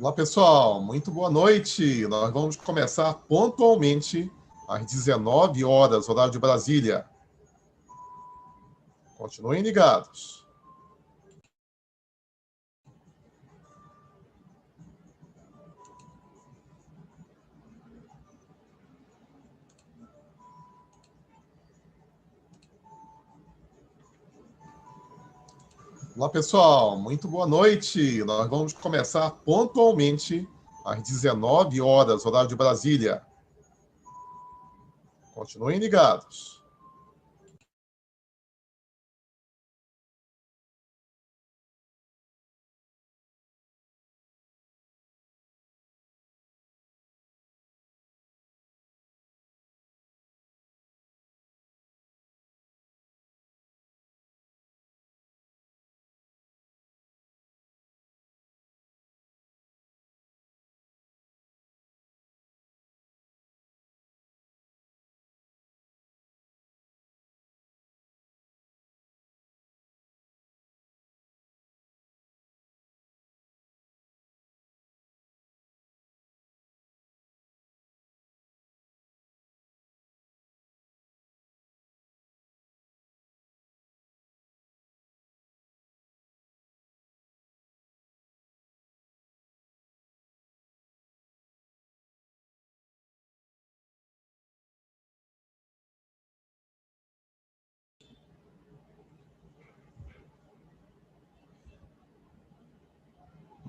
Olá, pessoal. Muito boa noite. Nós vamos começar pontualmente às 19 horas, horário de Brasília. Continuem ligados. Olá, pessoal. Muito boa noite. Nós vamos começar pontualmente às 19 horas, horário de Brasília. Continuem ligados.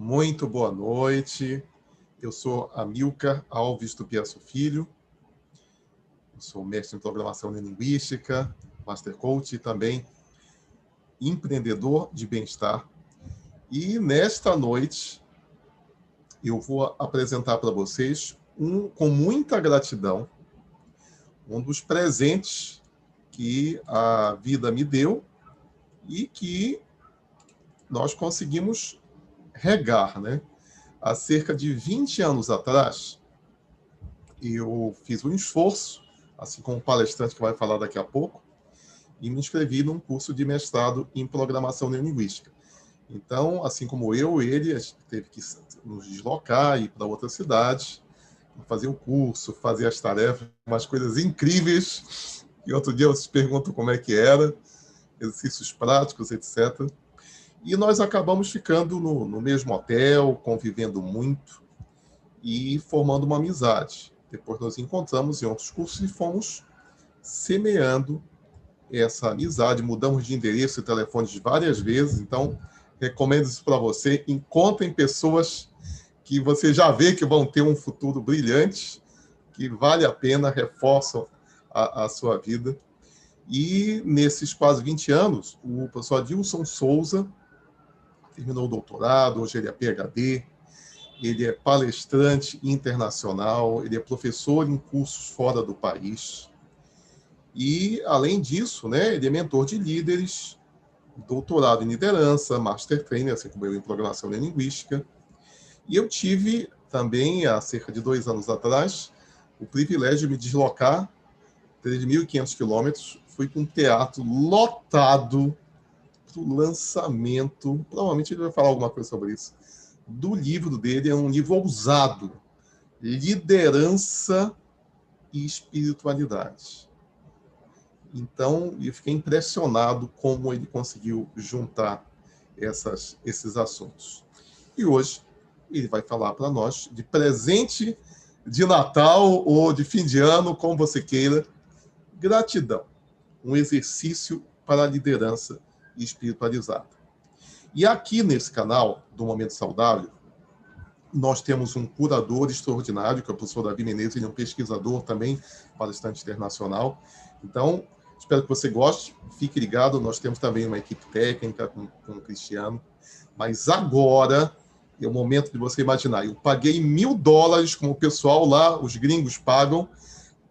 Muito boa noite. Eu sou Amilcar Alves do Piaço Filho. Eu sou mestre em programação linguística, Master Coach e também empreendedor de bem-estar. E nesta noite eu vou apresentar para vocês, com muita gratidão, um dos presentes que a vida me deu e que nós conseguimos regar, né? Há cerca de 20 anos atrás, eu fiz um esforço, assim como o palestrante que vai falar daqui a pouco, e me inscrevi num curso de mestrado em programação neurolinguística. Então, assim como ele, a gente teve que nos deslocar, ir para outra cidade, fazer o curso, fazer as tarefas, umas coisas incríveis. E outro dia vocês perguntam como é que era, exercícios práticos, etc. E nós acabamos ficando no mesmo hotel, convivendo muito e formando uma amizade. Depois nos encontramos em outros cursos e fomos semeando essa amizade, mudamos de endereço e telefones várias vezes, então recomendo isso para você. Encontrem pessoas que você já vê que vão ter um futuro brilhante, que vale a pena, reforçam a sua vida. E nesses quase 20 anos, o professor Adilson Souza terminou o doutorado, hoje ele é PhD, ele é palestrante internacional, ele é professor em cursos fora do país. E, além disso, né, ele é mentor de líderes, doutorado em liderança, master trainer, assim como eu em programação linguística. E eu tive também, há cerca de 2 anos atrás, o privilégio de me deslocar 3.500 quilômetros, fui para um teatro lotado para o lançamento, provavelmente ele vai falar alguma coisa sobre isso, do livro dele, é um livro ousado, Liderança e Espiritualidade. Então, eu fiquei impressionado como ele conseguiu juntar esses assuntos. E hoje ele vai falar para nós de presente de Natal ou de fim de ano, como você queira, gratidão, um exercício para a liderança espiritualizada. E aqui nesse canal do Momento Saudável, nós temos um curador extraordinário, que é o professor Davi Menezes, ele é um pesquisador também, palestrante internacional. Então, espero que você goste, fique ligado, nós temos também uma equipe técnica com o Cristiano. Mas agora é o momento de você imaginar. Eu paguei $1.000, como o pessoal lá, os gringos pagam,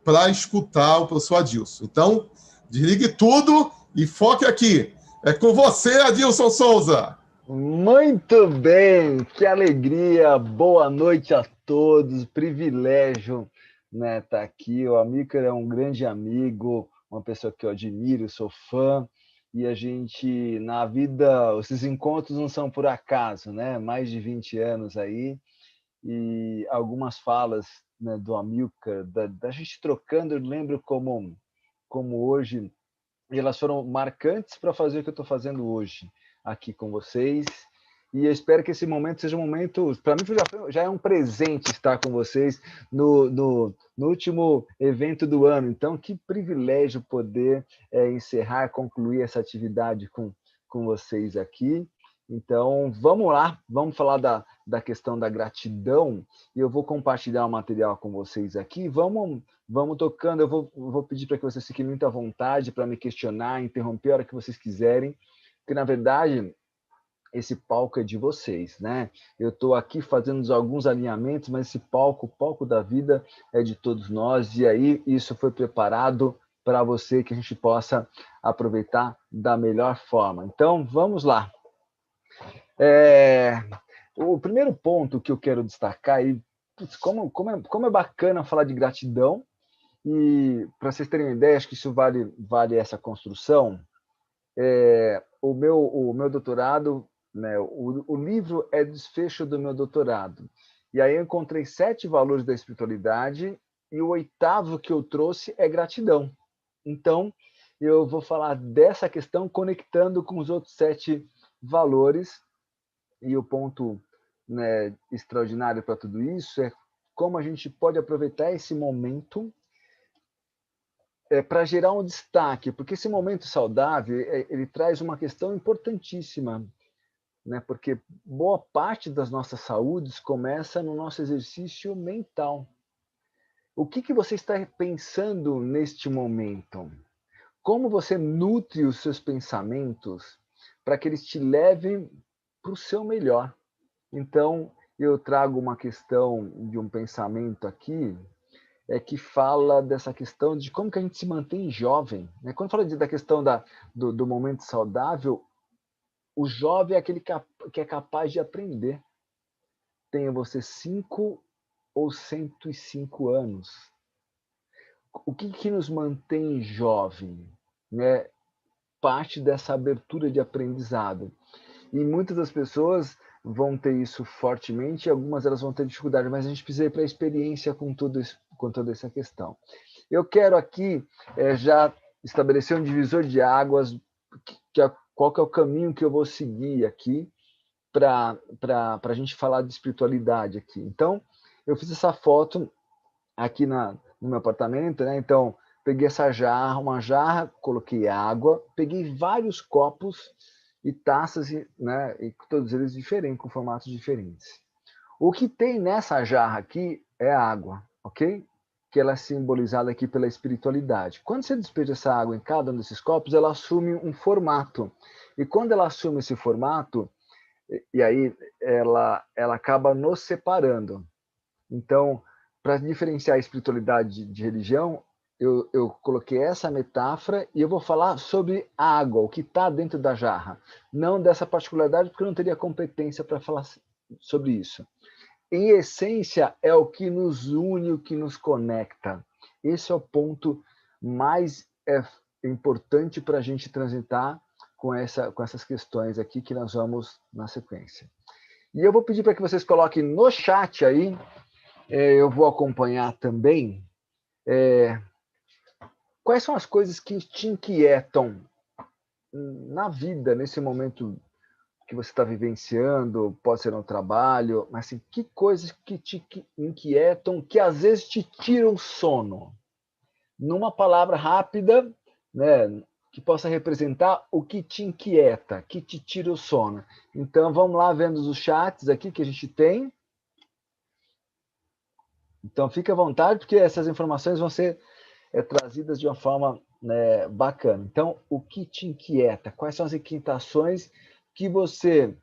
para escutar o professor Adilson. Então, desligue tudo e foque aqui. É com você, Adilson Souza. Muito bem, que alegria, boa noite a todos, privilégio, né, estar aqui. O Amilcar é um grande amigo, uma pessoa que eu admiro, sou fã, e a gente, na vida, esses encontros não são por acaso, né, mais de 20 anos aí, e algumas falas, né, do Amilcar, da gente trocando, eu lembro como hoje, e elas foram marcantes para fazer o que eu estou fazendo hoje aqui com vocês. E eu espero que esse momento seja um momento, para mim já é um presente estar com vocês no último evento do ano. Então, que privilégio poder encerrar, concluir essa atividade com vocês aqui. Então, vamos lá, vamos falar da questão da gratidão. E eu vou compartilhar o material com vocês aqui. Vamos tocando, eu vou pedir para que vocês fiquem muito à vontade para me questionar, interromper a hora que vocês quiserem, porque, na verdade, esse palco é de vocês, né? Eu estou aqui fazendo alguns alinhamentos, mas esse palco, o palco da vida, é de todos nós, e aí isso foi preparado para você, que a gente possa aproveitar da melhor forma. Então, vamos lá. O primeiro ponto que eu quero destacar, e como é bacana falar de gratidão, e para vocês terem uma ideia, acho que isso vale essa construção. O meu doutorado, né, o livro é desfecho do meu doutorado. E aí eu encontrei 7 valores da espiritualidade e o 8º que eu trouxe é gratidão. Então, eu vou falar dessa questão conectando com os outros 7 valores. E o ponto, né, extraordinário para tudo isso é como a gente pode aproveitar esse momento para gerar um destaque, porque esse momento saudável ele traz uma questão importantíssima, né? Porque boa parte das nossas saúdes começa no nosso exercício mental. O que você está pensando neste momento? Como você nutre os seus pensamentos para que eles te levem para o seu melhor? Então, eu trago uma questão de um pensamento aqui, que fala dessa questão de como que a gente se mantém jovem. Né? Quando fala da questão do momento saudável, o jovem é aquele que é capaz de aprender. Tenha você 5 ou 105 anos. O que nos mantém jovem? Né? Parte dessa abertura de aprendizado. E muitas das pessoas vão ter isso fortemente, algumas elas vão ter dificuldade, mas a gente precisa ir para a experiência com toda essa questão. Eu quero aqui já estabelecer um divisor de águas, qual que é o caminho que eu vou seguir aqui para a gente falar de espiritualidade aqui. Então, eu fiz essa foto aqui no meu apartamento, né? Então, peguei essa jarra, uma jarra, coloquei água, peguei vários copos e taças, né? E todos eles diferentes, com formatos diferentes. O que tem nessa jarra aqui é água, ok? Que ela é simbolizada aqui pela espiritualidade. Quando você despeja essa água em cada um desses copos, ela assume um formato. E quando ela assume esse formato, e aí ela acaba nos separando. Então, para diferenciar a espiritualidade de religião, eu coloquei essa metáfora e eu vou falar sobre a água, o que está dentro da jarra. Não dessa particularidade, porque eu não teria competência para falar sobre isso. Em essência, é o que nos une, o que nos conecta. Esse é o ponto mais importante para a gente transitar com essas questões aqui que nós vamos na sequência. E eu vou pedir para que vocês coloquem no chat aí, eu vou acompanhar também, quais são as coisas que te inquietam na vida, nesse momento que você está vivenciando, pode ser no trabalho, mas assim, que coisas que te inquietam, que às vezes te tiram sono? Numa palavra rápida, né, que possa representar o que te inquieta, que te tira o sono. Então, vamos lá vendo os chats aqui que a gente tem. Então, fique à vontade, porque essas informações vão ser trazidas de uma forma, né, bacana. Então, o que te inquieta? Quais são as inquietações que você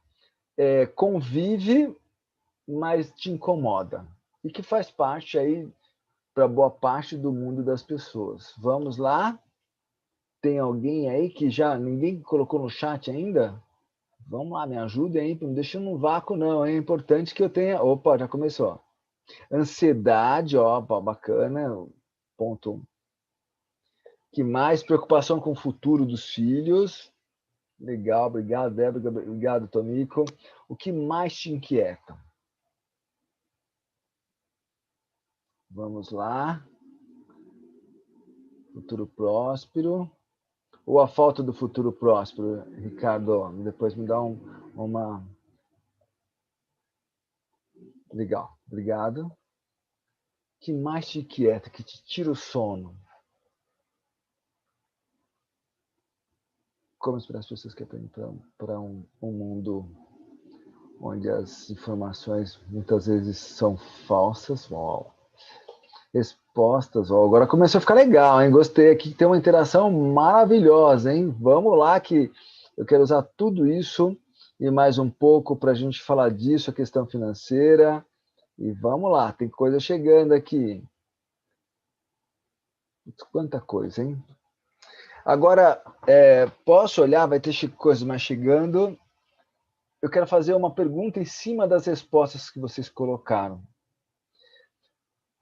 convive, mas te incomoda? E que faz parte aí para boa parte do mundo das pessoas. Vamos lá? Tem alguém aí que ninguém colocou no chat ainda? Vamos lá, me ajudem aí, não deixa no vácuo não, é importante que eu tenha... Opa, já começou. Ansiedade, ó, bacana, ponto. Que mais? Preocupação com o futuro dos filhos. Legal, obrigado, Débora, obrigado, Tonico. O que mais te inquieta? Vamos lá. Futuro próspero. Ou a falta do futuro próspero, Ricardo? Depois me dá uma... Legal, obrigado. Que mais te inquieta, que te tira o sono? Como esperar as pessoas que aprendem para um mundo onde as informações muitas vezes são falsas? Uau. Respostas, ó, agora começou a ficar legal, hein? Gostei aqui, tem uma interação maravilhosa, hein? Vamos lá que eu quero usar tudo isso e mais um pouco para a gente falar disso, a questão financeira. E vamos lá, tem coisa chegando aqui. Quanta coisa, hein? Agora, posso olhar, vai ter coisas mais chegando. Eu quero fazer uma pergunta em cima das respostas que vocês colocaram.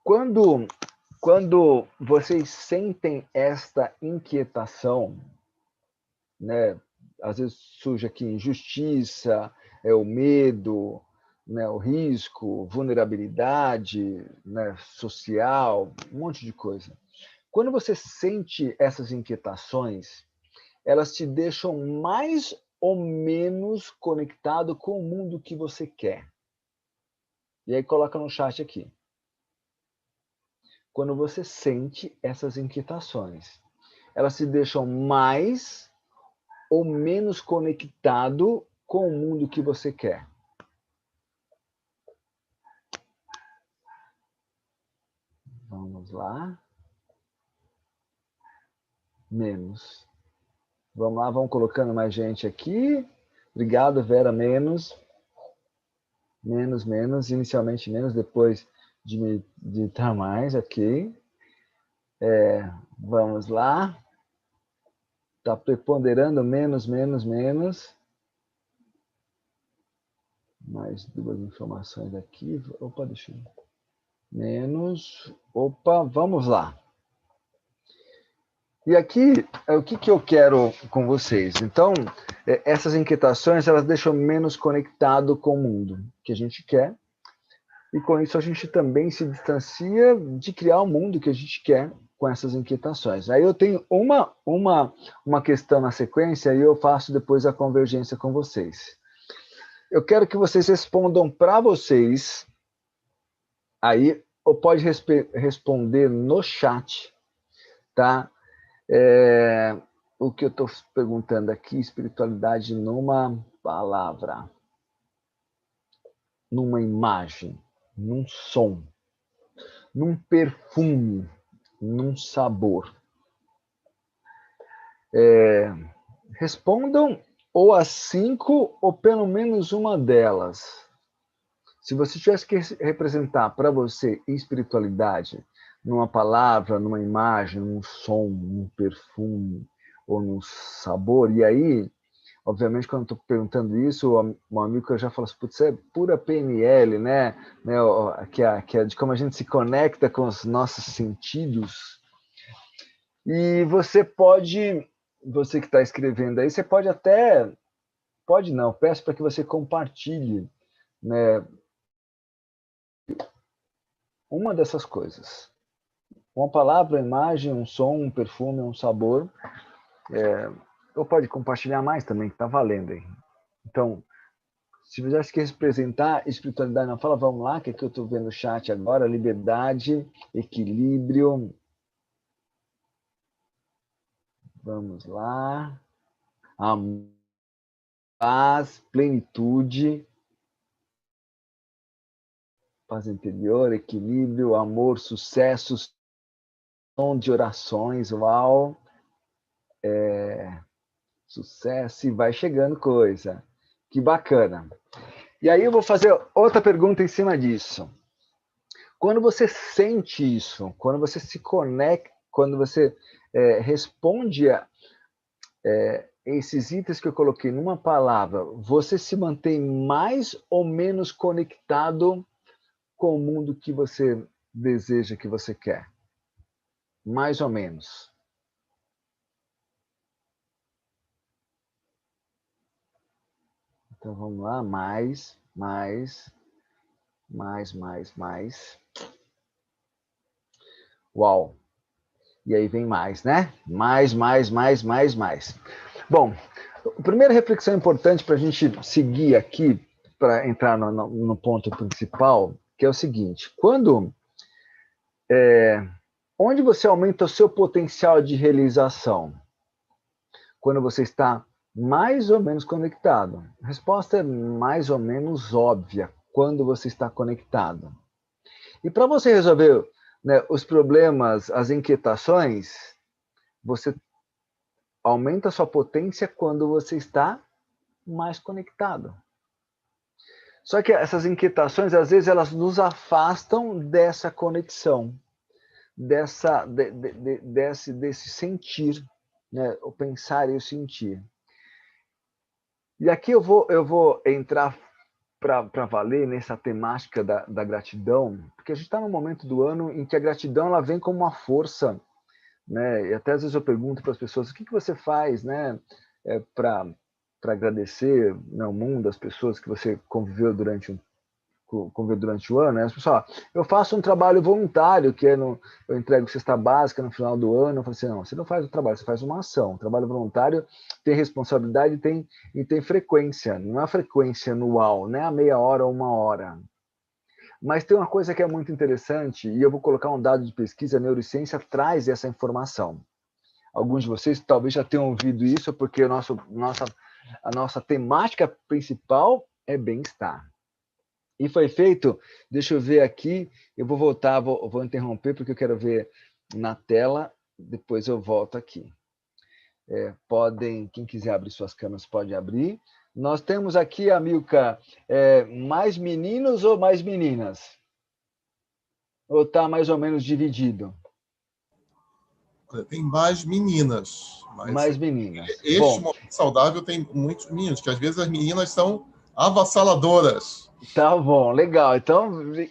Quando vocês sentem esta inquietação, né? Às vezes surge aqui injustiça, o medo, né? O risco, vulnerabilidade, né? Social, um monte de coisa. Quando você sente essas inquietações, elas te deixam mais ou menos conectado com o mundo que você quer. E aí coloca no chat aqui. Quando você sente essas inquietações, elas te deixam mais ou menos conectado com o mundo que você quer. Vamos lá. Menos. Vamos lá, vamos colocando mais gente aqui. Obrigado, Vera, menos. Menos, inicialmente menos, depois digitar mais, ok. Vamos lá. Está preponderando menos. Mais duas informações aqui. Opa, deixa eu... Menos. Opa, vamos lá. E aqui, o que eu quero com vocês? Então, essas inquietações, elas deixam menos conectado com o mundo que a gente quer. E com isso a gente também se distancia de criar o mundo que a gente quer com essas inquietações. Aí eu tenho uma questão na sequência e eu faço depois a convergência com vocês. Eu quero que vocês respondam para vocês, aí, ou pode responder no chat, tá? O que eu estou perguntando aqui, espiritualidade numa palavra, numa imagem, num som, num perfume, num sabor. Respondam ou as 5 ou pelo menos uma delas. Se você tivesse que representar para você espiritualidade numa palavra, numa imagem, num som, num perfume ou num sabor, e aí, obviamente, quando eu estou perguntando isso, um amigo já fala assim, putz, é pura PNL, né? Que é de como a gente se conecta com os nossos sentidos. E você que está escrevendo aí, você pode não, peço para que você compartilhe, né, uma dessas coisas. Uma palavra, uma imagem, um som, um perfume, um sabor. Ou pode compartilhar mais também, que está valendo aí. Então, se você quer representar espiritualidade na fala, vamos lá, que aqui eu estou vendo o chat agora, liberdade, equilíbrio. Vamos lá. Amor, paz, plenitude, paz interior, equilíbrio, amor, sucesso, som de orações, uau. Sucesso, e vai chegando coisa. Que bacana. E aí eu vou fazer outra pergunta em cima disso. Quando você sente isso, quando você se conecta, quando você responde a esses itens que eu coloquei numa palavra, você se mantém mais ou menos conectado com o mundo que você deseja, que você quer? Mais ou menos. Então vamos lá, mais. Uau! E aí vem mais, né? Mais, mais, mais, mais, mais. Bom, a primeira reflexão importante para a gente seguir aqui, para entrar no ponto principal, que é o seguinte: onde você aumenta o seu potencial de realização? Quando você está mais ou menos conectado. A resposta é mais ou menos óbvia, quando você está conectado. E para você resolver, né, os problemas, as inquietações, você aumenta a sua potência quando você está mais conectado. Só que essas inquietações, às vezes, elas nos afastam dessa conexão, desse sentir, né? O pensar e o sentir. E aqui eu vou entrar para valer nessa temática da gratidão, porque a gente está num momento do ano em que a gratidão ela vem como uma força, né? E até às vezes eu pergunto para as pessoas: o que você faz, né, para agradecer, né, o mundo, as pessoas que você conviveu durante o ano, né? As pessoas, eu faço um trabalho voluntário, que eu entrego cesta básica no final do ano. Eu falo assim: não, você não faz o trabalho, você faz uma ação. O trabalho voluntário tem responsabilidade e tem frequência. Não é frequência anual, não é a meia hora ou uma hora. Mas tem uma coisa que é muito interessante, e eu vou colocar um dado de pesquisa, a neurociência traz essa informação. Alguns de vocês talvez já tenham ouvido isso, porque a nossa temática principal é bem-estar. E foi feito, deixa eu ver aqui, eu vou voltar, vou interromper, porque eu quero ver na tela, depois eu volto aqui. Quem quiser abrir suas câmeras pode abrir. Nós temos aqui, Amilcar, mais meninos ou mais meninas? Ou está mais ou menos dividido? Tem mais meninas, mas Mais meninas. este Bom, momento saudável tem muitos meninos, que às vezes as meninas são avassaladoras. tá bom, legal. Então, e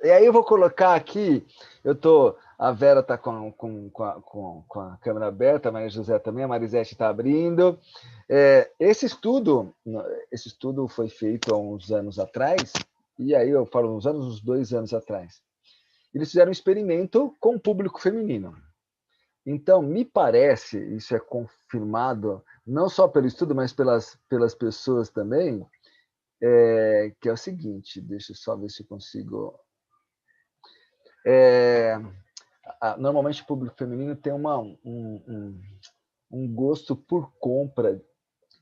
aí eu vou colocar aqui, a Vera está com a câmera aberta, a Maria José também, a Marisete está abrindo. Esse estudo foi feito há uns anos atrás, e aí eu falo uns 2 anos atrás. Eles fizeram um experimento com o público feminino. Então, me parece, isso é confirmado, não só pelo estudo, mas pelas pessoas também, que é o seguinte, deixa eu só ver se eu consigo. Normalmente o público feminino tem um gosto por compra,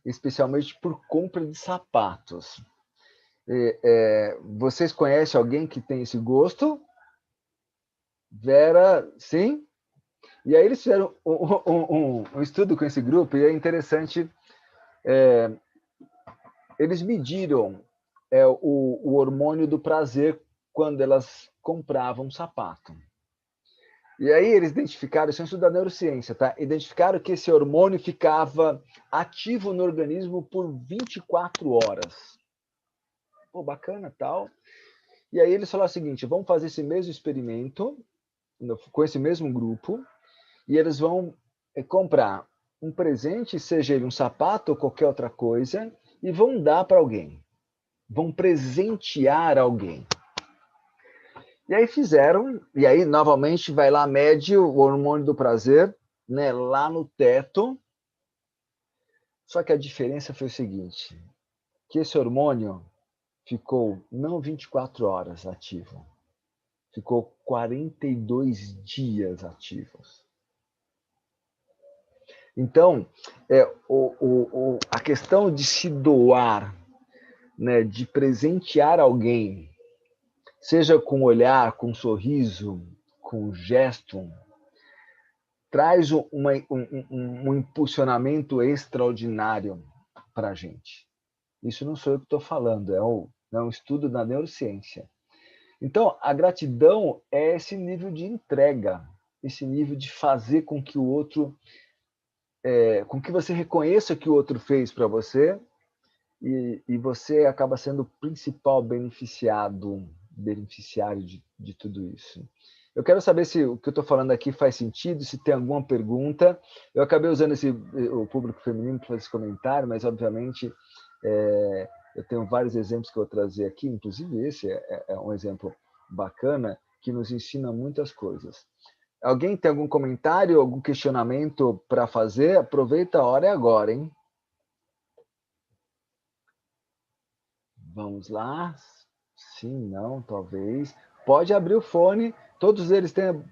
especialmente por compra de sapatos. Vocês conhecem alguém que tem esse gosto? Vera, sim? E aí eles fizeram um estudo com esse grupo, e é interessante, eles mediram o hormônio do prazer quando elas compravam um sapato. E aí eles identificaram, isso é um estudo da neurociência, tá? Identificaram que esse hormônio ficava ativo no organismo por 24 horas. Pô, bacana, tal. E aí eles falaram o seguinte: vamos fazer esse mesmo experimento com esse mesmo grupo, e eles vão comprar um presente, seja ele um sapato ou qualquer outra coisa, e vão dar para alguém. Vão presentear alguém. E aí fizeram, e aí novamente vai lá, mede o hormônio do prazer, né, lá no teto. Só que a diferença foi o seguinte, que esse hormônio ficou não 24 horas ativo, ficou 42 dias ativos. Então, a questão de se doar, né, de presentear alguém, seja com olhar, com sorriso, com gesto, traz um impulsionamento extraordinário para a gente. Isso não sou eu que estou falando, é um estudo da neurociência. Então, a gratidão é esse nível de entrega, esse nível de fazer com que o outro, com que você reconheça o que o outro fez para você, e você acaba sendo o principal beneficiário de tudo isso. Eu quero saber se o que eu estou falando aqui faz sentido, se tem alguma pergunta. Eu acabei usando o público feminino para fazer esse comentário, mas, obviamente, eu tenho vários exemplos que eu vou trazer aqui, inclusive esse é um exemplo bacana, que nos ensina muitas coisas. Alguém tem algum comentário, algum questionamento para fazer? Aproveita, a hora é agora, hein? Vamos lá. Sim, não, talvez. Pode abrir o fone. Todos eles têm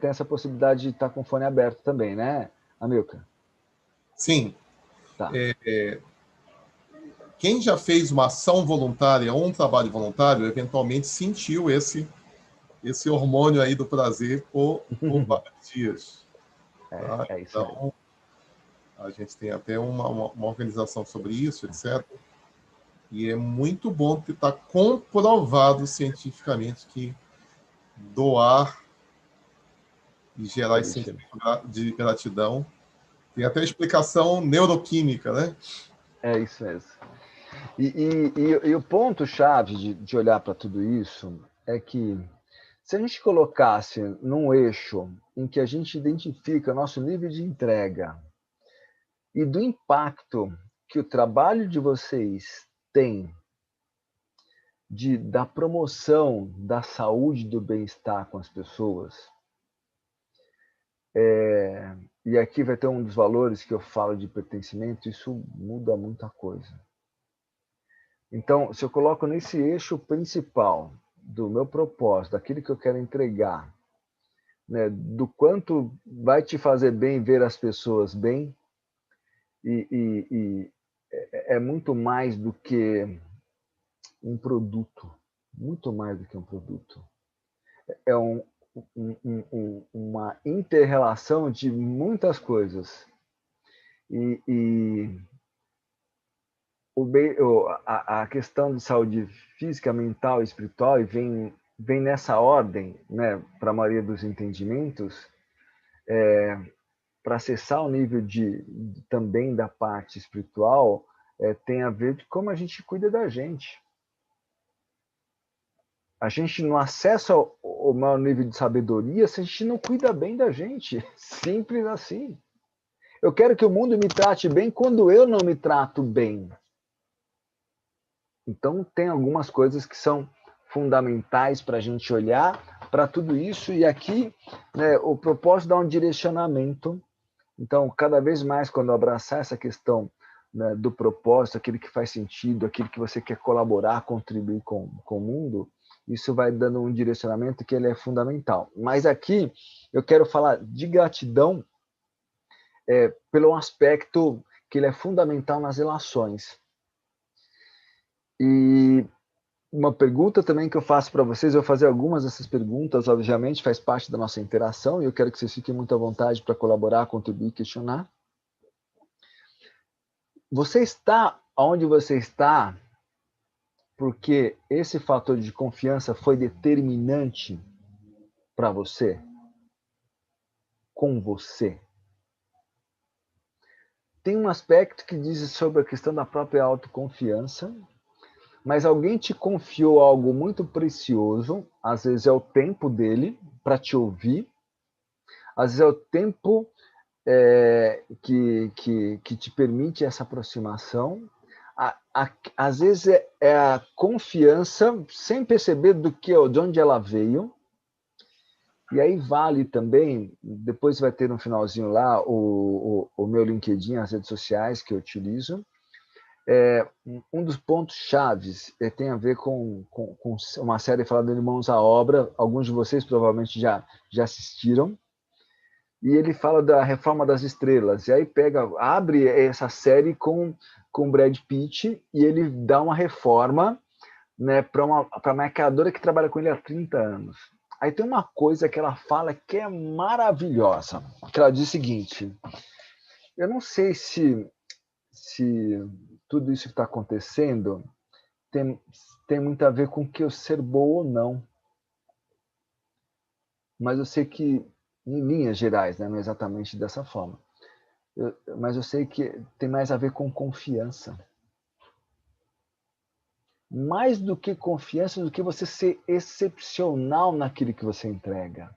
essa possibilidade de estar com o fone aberto também, né, Amilcar? Sim. Tá. Quem já fez uma ação voluntária ou um trabalho voluntário, eventualmente sentiu esse hormônio aí do prazer por vários dias. Tá? É isso aí. Então, a gente tem até uma organização sobre isso, etc. E é muito bom que está comprovado cientificamente que doar e gerar esse sentimento de gratidão tem até explicação neuroquímica, né? É isso mesmo. E o ponto-chave de olhar para tudo isso é que se a gente colocasse num eixo em que a gente identifica nosso nível de entrega e do impacto que o trabalho de vocês tem da promoção da saúde e do bem-estar com as pessoas, e aqui vai ter um dos valores que eu falo de pertencimento, isso muda muita coisa. Então, se eu coloco nesse eixo principal do meu propósito, daquilo que eu quero entregar, né, do quanto vai te fazer bem ver as pessoas bem, e é muito mais do que um produto, muito mais do que um produto. É uma inter-relação de muitas coisas. E a questão de saúde física, mental e espiritual, e vem nessa ordem, né, para a maioria dos entendimentos, para acessar o nível também da parte espiritual, tem a ver de como a gente cuida da gente. A gente não acessa o maior nível de sabedoria se a gente não cuida bem da gente. Simples assim. Eu quero que o mundo me trate bem quando eu não me trato bem. Então, tem algumas coisas que são fundamentais para a gente olhar para tudo isso. E aqui, né, o propósito dá um direcionamento. Então, cada vez mais, quando eu abraçar essa questão, né, do propósito, aquilo que faz sentido, aquilo que você quer colaborar, contribuir com o mundo, isso vai dando um direcionamento que ele é fundamental. Mas aqui eu quero falar de gratidão pelo aspecto que ele é fundamental nas relações. E uma pergunta também que eu faço para vocês, eu vou fazer algumas dessas perguntas, obviamente, faz parte da nossa interação, e eu quero que vocês fiquem muito à vontade para colaborar, contribuir, questionar. Você está onde você está porque esse fator de confiança foi determinante para você? Com você? Tem um aspecto que diz sobre a questão da própria autoconfiança, mas alguém te confiou algo muito precioso, às vezes é o tempo dele para te ouvir, às vezes é o tempo que te permite essa aproximação, às vezes é a confiança, sem perceber de onde ela veio, e aí vale também, depois vai ter no finalzinho lá o meu LinkedIn, as redes sociais que eu utilizo. Um dos pontos chaves tem a ver com uma série falada de Irmãos à Obra, alguns de vocês provavelmente já assistiram, e ele fala da Reforma das Estrelas, e aí abre essa série com Brad Pitt, e ele dá uma reforma, né, para uma maquiadora que trabalha com ele há 30 anos. Aí tem uma coisa que ela fala que é maravilhosa, que ela diz o seguinte: eu não sei se tudo isso que está acontecendo tem muito a ver com o que eu ser boa ou não, mas eu sei que, em linhas gerais, né, não é exatamente dessa forma, mas eu sei que tem mais a ver com confiança. Mais do que confiança, do que você ser excepcional naquilo que você entrega.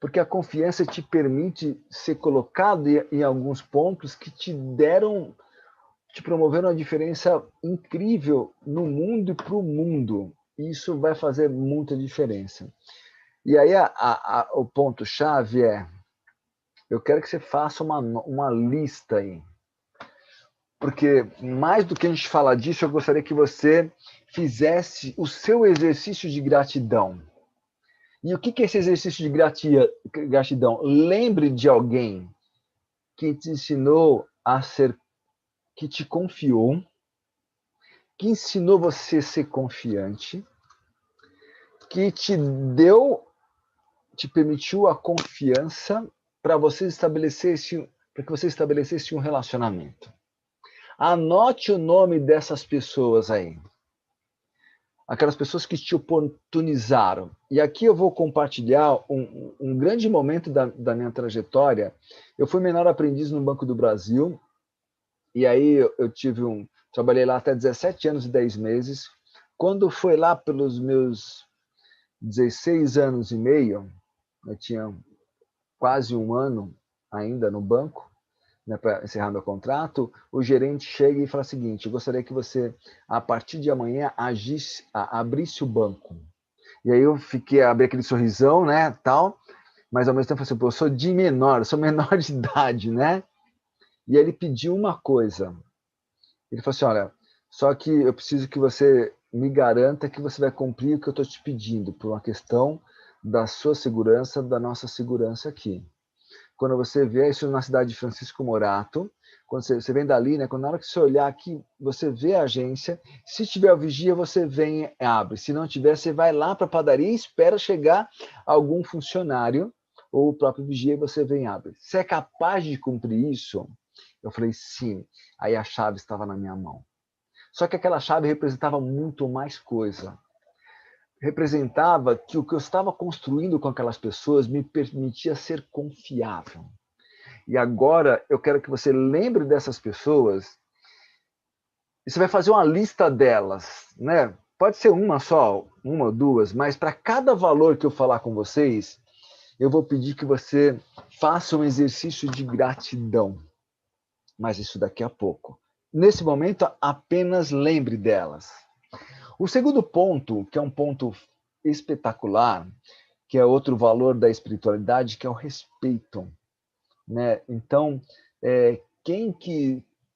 Porque a confiança te permite ser colocado em alguns pontos que te promoveram uma diferença incrível no mundo e para o mundo. E isso vai fazer muita diferença. E aí o ponto-chave é, eu quero que você faça uma lista aí. Porque mais do que a gente falar disso, eu gostaria que você fizesse o seu exercício de gratidão. E o que é esse exercício de gratidão? Lembre de alguém que te ensinou a ser, que te confiou, que ensinou você a ser confiante, que te permitiu a confiança para que você estabelecesse um relacionamento. Anote o nome dessas pessoas aí. Aquelas pessoas que te oportunizaram. E aqui eu vou compartilhar um grande momento da minha trajetória. Eu fui menor aprendiz no Banco do Brasil, e aí eu trabalhei lá até 17 anos e 10 meses. Quando foi lá pelos meus 16 anos e meio, eu tinha quase um ano ainda no banco, né, para encerrar meu contrato, o gerente chega e fala o seguinte: eu gostaria que você, a partir de amanhã, abrisse o banco. E aí eu abri aquele sorrisão, né, tal, mas ao mesmo tempo eu falei assim, eu sou menor de idade, né? E ele pediu uma coisa. Ele falou assim, olha, só que eu preciso que você me garanta que você vai cumprir o que eu estou te pedindo, por uma questão da sua segurança, da nossa segurança aqui. Quando você vê isso na cidade de Francisco Morato, quando você vem dali, né? Quando na hora que você olhar aqui, você vê a agência. Se tiver o vigia, você vem e abre. Se não tiver, você vai lá para a padaria e espera chegar algum funcionário ou o próprio vigia e você vem e abre. Você é capaz de cumprir isso? Eu falei, sim. Aí a chave estava na minha mão. Só que aquela chave representava muito mais coisa. Representava que o que eu estava construindo com aquelas pessoas me permitia ser confiável. E agora eu quero que você lembre dessas pessoas e você vai fazer uma lista delas, né? Pode ser uma só, uma ou duas, mas para cada valor que eu falar com vocês, eu vou pedir que você faça um exercício de gratidão. Mas isso daqui a pouco. Nesse momento, apenas lembre delas. O segundo ponto, que é um ponto espetacular, que é outro valor da espiritualidade, que é o respeito, né? Então,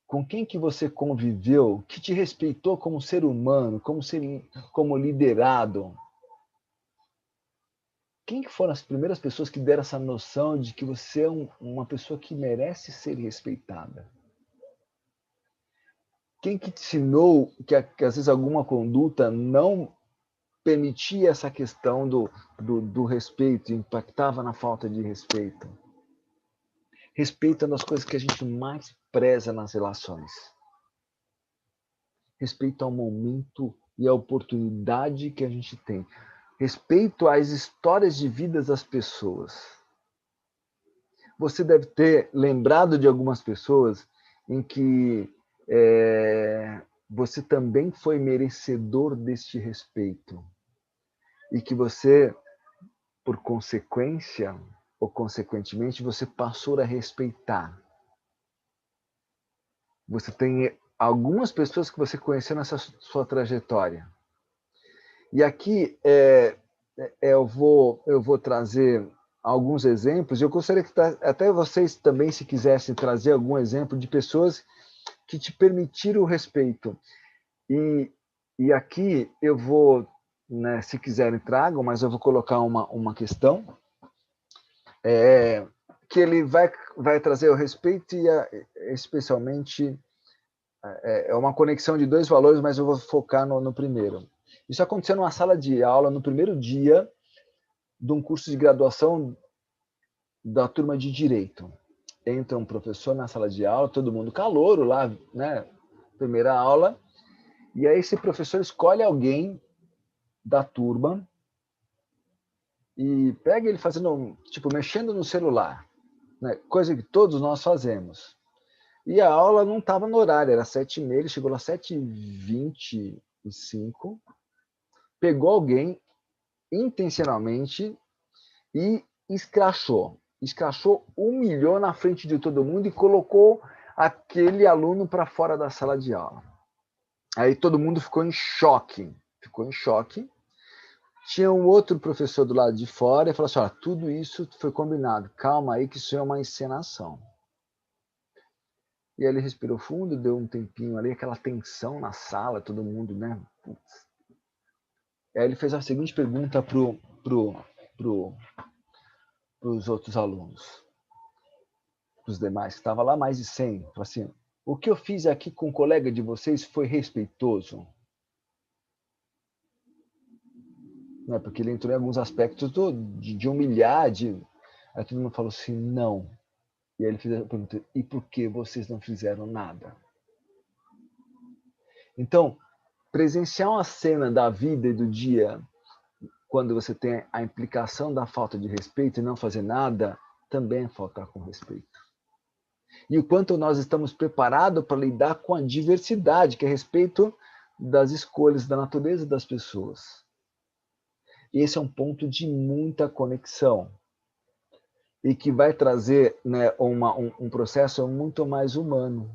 com quem que você conviveu, que te respeitou como ser humano, como liderado? Quem que foram as primeiras pessoas que deram essa noção de que você é uma pessoa que merece ser respeitada? Quem que te ensinou que às vezes alguma conduta não permitia essa questão do respeito, impactava na falta de respeito? Respeito é uma das coisas que a gente mais preza nas relações. Respeito ao momento e à oportunidade que a gente tem. Respeito às histórias de vida das pessoas. Você deve ter lembrado de algumas pessoas em que você também foi merecedor deste respeito. E que você, por consequência, ou consequentemente, você passou a respeitar. Você tem algumas pessoas que você conheceu nessa sua trajetória. E aqui eu vou trazer alguns exemplos. Eu gostaria que até vocês também, se quisessem trazer algum exemplo de pessoas que te permitiram o respeito. E aqui eu vou, né, se quiserem tragam, mas eu vou colocar uma questão que ele vai trazer o respeito e especialmente é uma conexão de dois valores, mas eu vou focar no primeiro. Isso aconteceu numa sala de aula no primeiro dia de um curso de graduação da turma de Direito. Entra um professor na sala de aula, todo mundo calouro lá, né? Primeira aula. E aí esse professor escolhe alguém da turma e pega ele fazendo, tipo, mexendo no celular, né? Coisa que todos nós fazemos. E a aula não estava no horário, era 7h30, ele chegou lá 7h25, pegou alguém intencionalmente e escrachou, humilhou na frente de todo mundo e colocou aquele aluno para fora da sala de aula. Aí todo mundo ficou em choque. Tinha um outro professor do lado de fora e falou assim, olha, tudo isso foi combinado, calma aí que isso é uma encenação. E aí ele respirou fundo, deu um tempinho ali, aquela tensão na sala, todo mundo, né? Putz. E aí ele fez a seguinte pergunta pros outros alunos, pros demais, que estavam lá mais de 100. Falou assim, o que eu fiz aqui com o colega de vocês foi respeitoso? Né? Porque ele entrou em alguns aspectos de humilhar, aí todo mundo falou assim, não. E aí ele fez a pergunta, e por que vocês não fizeram nada? Então, presenciar uma cena da vida e do dia, quando você tem a implicação da falta de respeito e não fazer nada, também é faltar com respeito. E o quanto nós estamos preparados para lidar com a diversidade, que é a respeito das escolhas da natureza das pessoas. E esse é um ponto de muita conexão. E que vai trazer, né, um processo muito mais humano.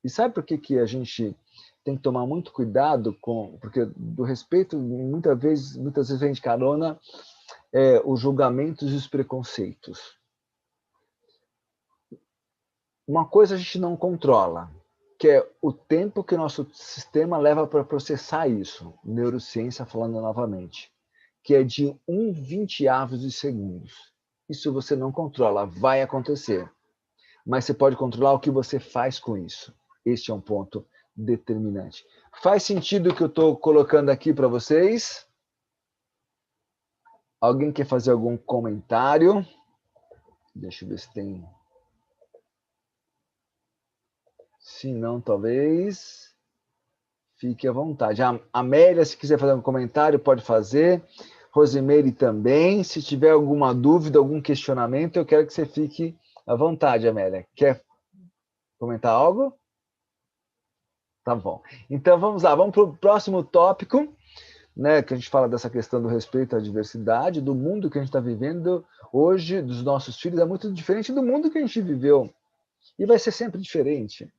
E sabe por que a gente tem que tomar muito cuidado com... Porque do respeito, muitas vezes vem de carona os julgamentos e os preconceitos. Uma coisa a gente não controla, que é o tempo que o nosso sistema leva para processar isso. Neurociência falando novamente. Que é de 1/20 de segundos. Isso você não controla, vai acontecer. Mas você pode controlar o que você faz com isso. Este é um ponto determinante. Faz sentido o que eu estou colocando aqui para vocês? Alguém quer fazer algum comentário? Deixa eu ver se tem. Se não, talvez fique à vontade. A Amélia, se quiser fazer um comentário, pode fazer. Rosimeire também. Se tiver alguma dúvida, algum questionamento, eu quero que você fique à vontade, Amélia. Quer comentar algo? Tá bom. Então vamos lá, vamos para o próximo tópico, né, que a gente fala dessa questão do respeito à diversidade, do mundo que a gente está vivendo hoje, dos nossos filhos, é muito diferente do mundo que a gente viveu. E vai ser sempre diferente.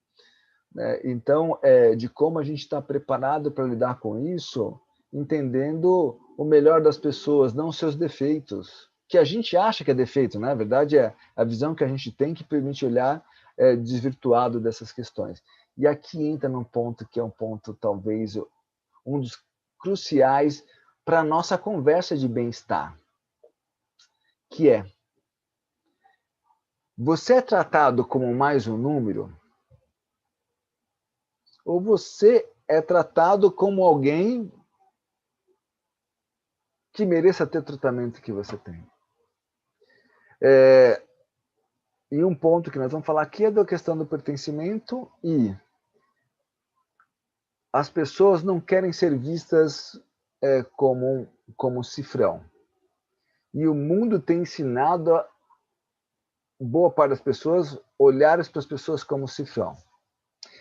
Né? Então, de como a gente está preparado para lidar com isso, entendendo o melhor das pessoas, não seus defeitos. Que a gente acha que é defeito, né? Na verdade, é a visão que a gente tem que permite olhar desvirtuado dessas questões. E aqui entra num ponto que é um ponto, talvez, um dos cruciais para a nossa conversa de bem-estar, que é: você é tratado como mais um número? Ou você é tratado como alguém que mereça ter o tratamento que você tem? E um ponto que nós vamos falar aqui é da questão do pertencimento, e as pessoas não querem ser vistas como cifrão. E o mundo tem ensinado a boa parte das pessoas olhar para as pessoas como cifrão.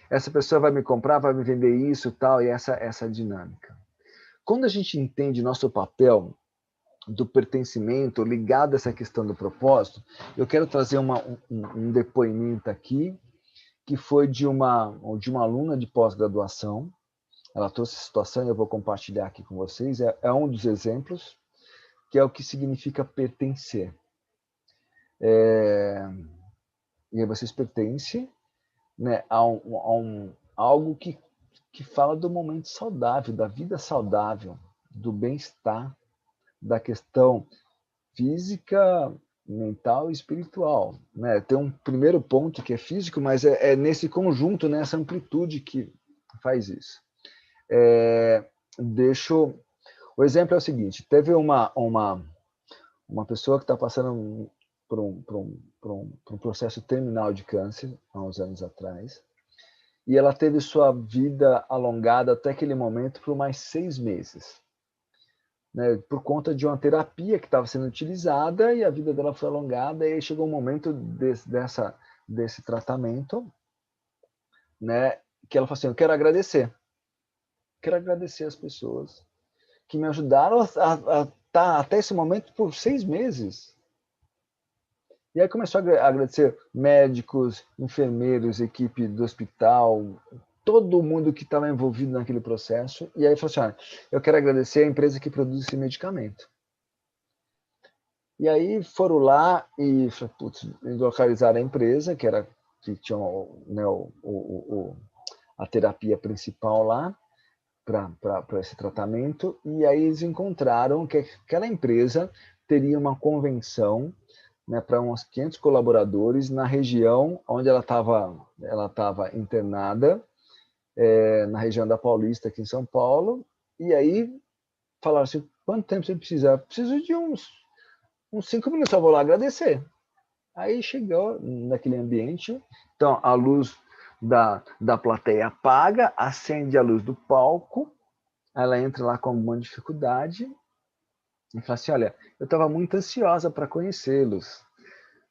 Essa pessoa vai me comprar, vai me vender isso, tal, e essa dinâmica. Quando a gente entende nosso papel do pertencimento ligado a essa questão do propósito, eu quero trazer um depoimento aqui, que foi de uma aluna de pós-graduação. Ela trouxe essa situação e eu vou compartilhar aqui com vocês. É um dos exemplos, que é o que significa pertencer. E aí vocês pertencem, né, a algo que fala do momento saudável, da vida saudável, do bem-estar, da questão física, mental e espiritual. Né? Tem um primeiro ponto que é físico, mas é nesse conjunto, nessa amplitude que faz isso. O exemplo é o seguinte: teve uma pessoa que está passando por um processo terminal de câncer, há uns anos atrás, e ela teve sua vida alongada até aquele momento por mais 6 meses. Né, por conta de uma terapia que estava sendo utilizada, e a vida dela foi alongada, e aí chegou um momento desse tratamento, né, que ela falou assim: eu quero agradecer as pessoas que me ajudaram a estar até esse momento por 6 meses. E aí começou a agradecer médicos, enfermeiros, equipe do hospital, todo mundo que estava envolvido naquele processo, e aí falou assim, olha, eu quero agradecer a empresa que produz esse medicamento. E aí foram lá e localizaram a empresa, que tinha, né, a terapia principal lá para esse tratamento, e aí eles encontraram que aquela empresa teria uma convenção, né, para uns 500 colaboradores na região onde ela estava internada, na região da Paulista, aqui em São Paulo, e aí falaram assim, quanto tempo você precisa? Preciso de uns 5 minutos, eu vou lá agradecer. Aí chegou naquele ambiente, então a luz da plateia apaga, acende a luz do palco, ela entra lá com alguma dificuldade e fala assim, olha, eu estava muito ansiosa para conhecê-los,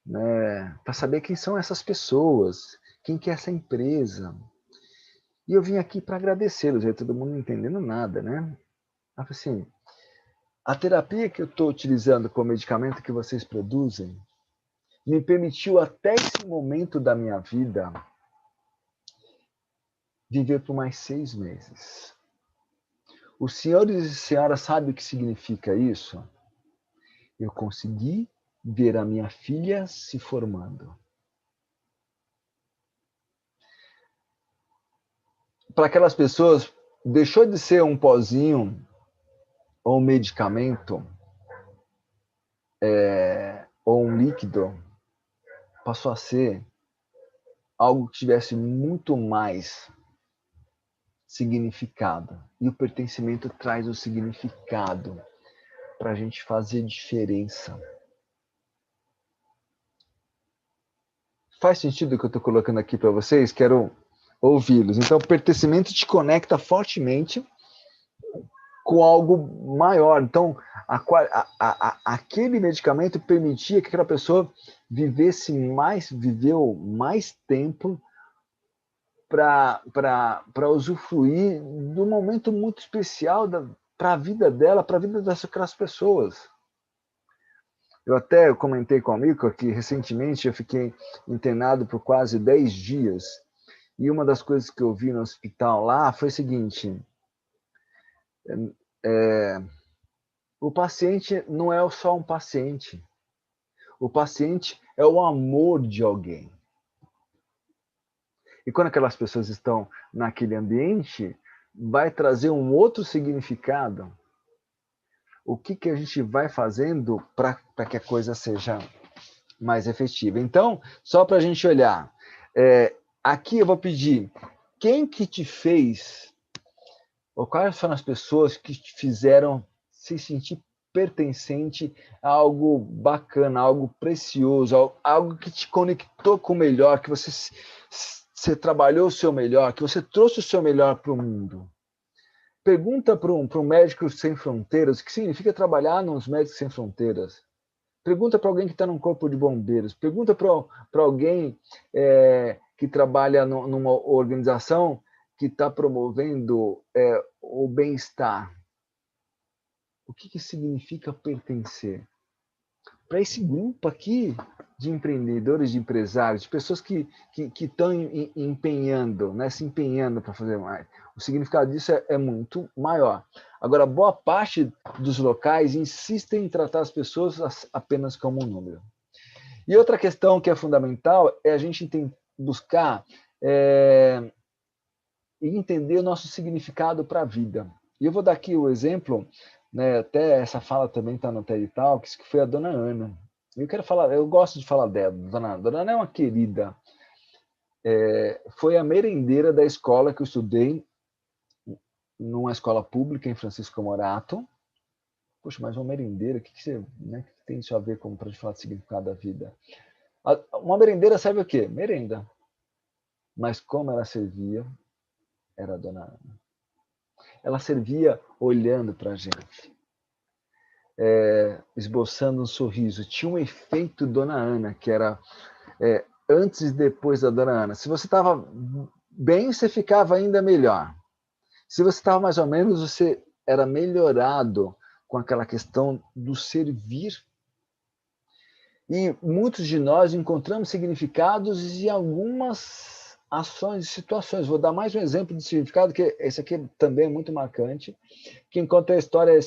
né, para saber quem são essas pessoas, quem que é essa empresa. E eu vim aqui para agradecê-los, aí todo mundo não entendendo nada, né? Ela falou assim, a terapia que eu estou utilizando com o medicamento que vocês produzem me permitiu até esse momento da minha vida viver por mais 6 meses. Os senhores e senhoras sabem o que significa isso? Eu consegui ver a minha filha se formando. Para aquelas pessoas, deixou de ser um pozinho ou um medicamento, ou um líquido, passou a ser algo que tivesse muito mais significado. E o pertencimento traz o significado para a gente fazer diferença. Faz sentido o que eu estou colocando aqui para vocês? Quero ouvi-los. Então, o pertencimento te conecta fortemente com algo maior. Então, aquele medicamento permitia que aquela pessoa viveu mais tempo para usufruir de um momento muito especial para a vida dela, para a vida daquelas pessoas. Eu até comentei com o amigo que recentemente eu fiquei internado por quase 10 dias. E uma das coisas que eu vi no hospital lá foi o seguinte: o paciente não é só um paciente. O paciente é o amor de alguém. E quando aquelas pessoas estão naquele ambiente, vai trazer um outro significado. O que a gente vai fazendo para que a coisa seja mais efetiva? Então, só para a gente olhar, aqui eu vou pedir, quem que te fez, ou quais foram as pessoas que te fizeram se sentir pertencente a algo bacana, algo precioso, algo que te conectou com o melhor, que você trabalhou o seu melhor, que você trouxe o seu melhor para o mundo. Pergunta para um Médicos Sem Fronteiras o que significa trabalhar nos Médicos Sem Fronteiras. Pergunta para alguém que está num corpo de bombeiros. Pergunta para alguém que trabalha numa organização que está promovendo o bem-estar. O que significa pertencer? Para esse grupo aqui de empreendedores, de empresários, de pessoas que estão empenhando, né, se empenhando para fazer mais. O significado disso é muito maior. Agora, boa parte dos locais insistem em tratar as pessoas apenas como um número. E outra questão que é fundamental é a gente buscar e entender o nosso significado para a vida. E eu vou dar aqui o exemplo, né, até essa fala também está no TED Talks, que foi a dona Ana. Eu gosto de falar dela, dona Ana. Dona Ana é uma querida. Foi a merendeira da escola que eu estudei, numa escola pública em Francisco Morato. Poxa, mas uma merendeira, o que tem isso a ver para a gente falar de significado da vida? Uma merendeira serve o quê? Merenda. Mas como ela servia, era a dona Ana. Ela servia olhando para a gente, esboçando um sorriso. Tinha um efeito dona Ana, que era antes e depois da dona Ana. Se você estava bem, você ficava ainda melhor. Se você estava mais ou menos, você era melhorado com aquela questão do servir. E muitos de nós encontramos significados em algumas ações e situações. Vou dar mais um exemplo de significado, que esse aqui também é muito marcante, que conta a história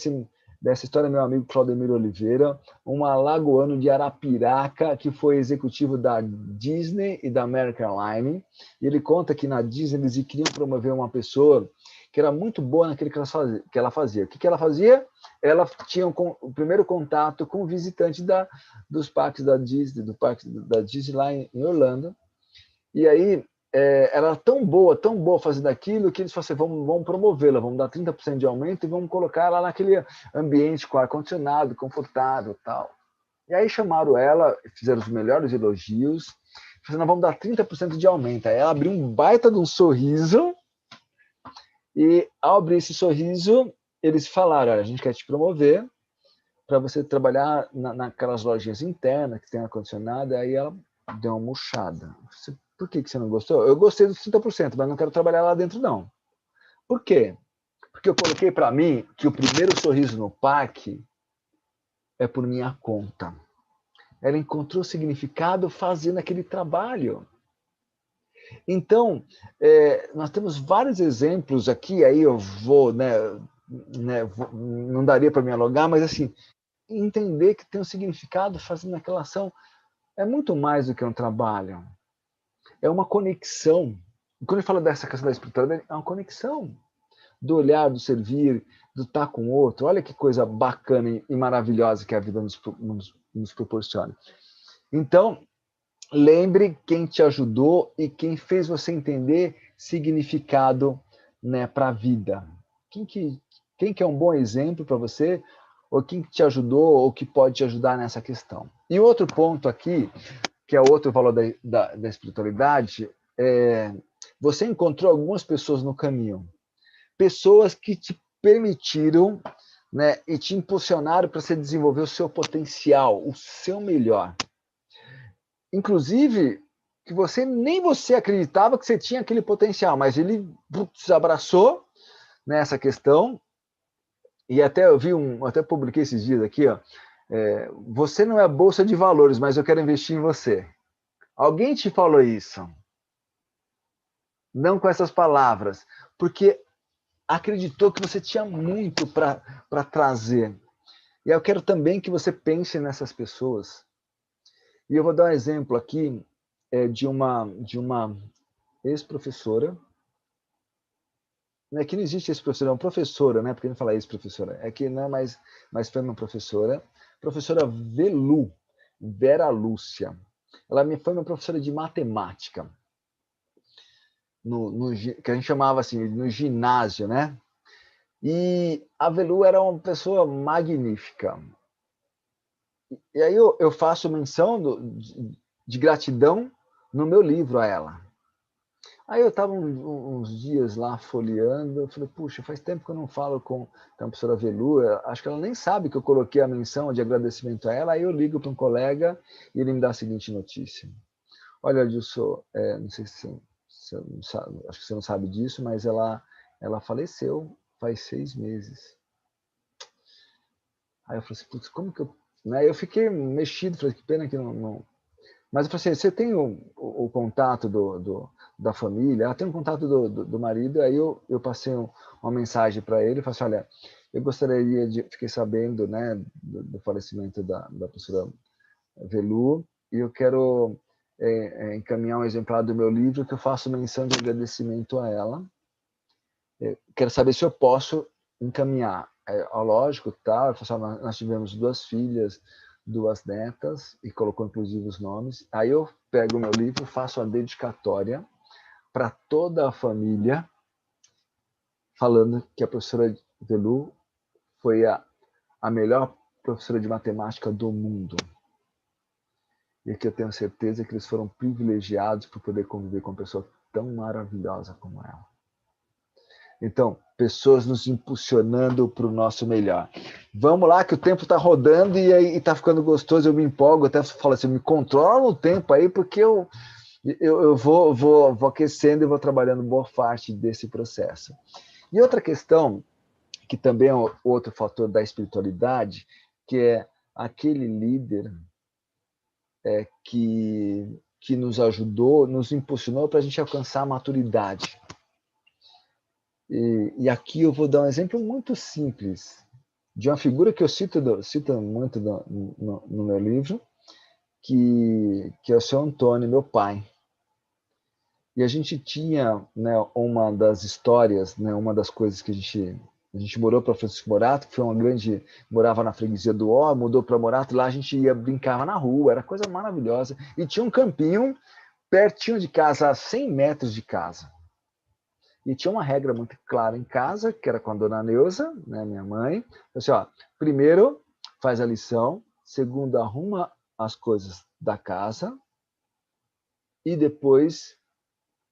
dessa história, meu amigo Claudemir Oliveira, um alagoano de Arapiraca, que foi executivo da Disney e da American Airlines, e ele conta que na Disney eles queriam promover uma pessoa que era muito boa naquilo que ela fazia. O que ela fazia? Ela tinha o primeiro contato com o visitante dos parques da Disney, do parque da Disney lá em Orlando, e aí ela era tão boa fazendo aquilo, que eles falaram assim, vamos promovê-la, vamos dar 30% de aumento e vamos colocar ela naquele ambiente com ar-condicionado, confortável e tal. E aí chamaram ela, fizeram os melhores elogios, falaram, vamos dar 30% de aumento. Aí ela abriu um baita de um sorriso, e ao abrir esse sorriso, eles falaram, olha, a gente quer te promover para você trabalhar naquelas lojinhas internas que tem ar-condicionado. Aí ela deu uma murchada. Por que você não gostou? Eu gostei dos 30%, mas não quero trabalhar lá dentro, não. Por quê? Porque eu coloquei para mim que o primeiro sorriso no parque é por minha conta. Ela encontrou significado fazendo aquele trabalho. Então, nós temos vários exemplos aqui, aí eu vou, não daria para me alongar, mas assim, entender que tem um significado fazendo aquela ação é muito mais do que um trabalho. É uma conexão. Quando eu falo dessa questão da espiritualidade, é uma conexão do olhar, do servir, do estar com o outro. Olha que coisa bacana e maravilhosa que a vida nos proporciona. Então, lembre quem te ajudou e quem fez você entender significado, né, para a vida. Quem que é um bom exemplo para você, ou quem que te ajudou, ou que pode te ajudar nessa questão. E outro ponto aqui, que é outro valor da espiritualidade, você encontrou algumas pessoas no caminho. Pessoas que te permitiram, né, e te impulsionaram para você desenvolver o seu potencial, o seu melhor. Inclusive, que nem você acreditava que você tinha aquele potencial, mas ele se abraçou nessa questão. E até eu vi até publiquei esses dias aqui, ó, você não é bolsa de valores, mas eu quero investir em você. Alguém te falou isso? Não com essas palavras, porque acreditou que você tinha muito para trazer. E eu quero também que você pense nessas pessoas. E eu vou dar um exemplo aqui de uma ex-professora. Aqui não existe ex-professora, é uma professora, né? Porque não fala ex-professora. Aqui não é mais foi uma professora. Professora Velu, Vera Lúcia. Ela foi uma professora de matemática. Que a gente chamava assim, no ginásio, né? E a Velu era uma pessoa magnífica. E aí eu faço menção de gratidão no meu livro a ela. Aí eu estava uns dias lá folheando, eu falei, puxa, faz tempo que eu não falo com a professora Velu, acho que ela nem sabe que eu coloquei a menção de agradecimento a ela. Aí eu ligo para um colega e ele me dá a seguinte notícia. Olha, Adilson, não sei se você não sabe, acho que você não sabe disso, mas ela faleceu faz 6 meses. Aí eu falei assim, putz, como que eu... Né? Eu fiquei mexido, falei, que pena que não... Mas eu falei assim, você tem o contato da família? Ela tem o contato do marido. Aí eu passei uma mensagem para ele, falei assim, olha, eu gostaria fiquei sabendo, né, do falecimento da professora Velu, e eu quero encaminhar um exemplar do meu livro que eu faço menção de agradecimento a ela. Quero saber se eu posso encaminhar. Lógico, tá? Nós tivemos 2 filhas, 2 netas, e colocou inclusive os nomes. Aí eu pego o meu livro, faço a dedicatória para toda a família, falando que a professora Velu foi a melhor professora de matemática do mundo. E que eu tenho certeza que eles foram privilegiados por poder conviver com uma pessoa tão maravilhosa como ela. Então, pessoas nos impulsionando para o nosso melhor. Vamos lá, que o tempo está rodando e aí está ficando gostoso, eu me empolgo, até falo assim, me controla o tempo aí, porque eu vou aquecendo e vou trabalhando boa parte desse processo. E outra questão, que também é outro fator da espiritualidade, que é aquele líder que que nos ajudou, nos impulsionou para a gente alcançar a maturidade. E aqui eu vou dar um exemplo muito simples de uma figura que eu cito muito no meu livro, que é o seu Antônio, meu pai. E a gente tinha, né, uma das histórias, né, uma das coisas que a gente morou para Francisco Morato, que foi uma grande, morava na freguesia do Ó, mudou para Morato, lá a gente ia brincava na rua, era coisa maravilhosa. E tinha um campinho pertinho de casa, a 100 metros de casa. E tinha uma regra muito clara em casa, que era com a dona Neuza, né, minha mãe. Assim, ó, primeiro, faz a lição. Segundo, arruma as coisas da casa. E depois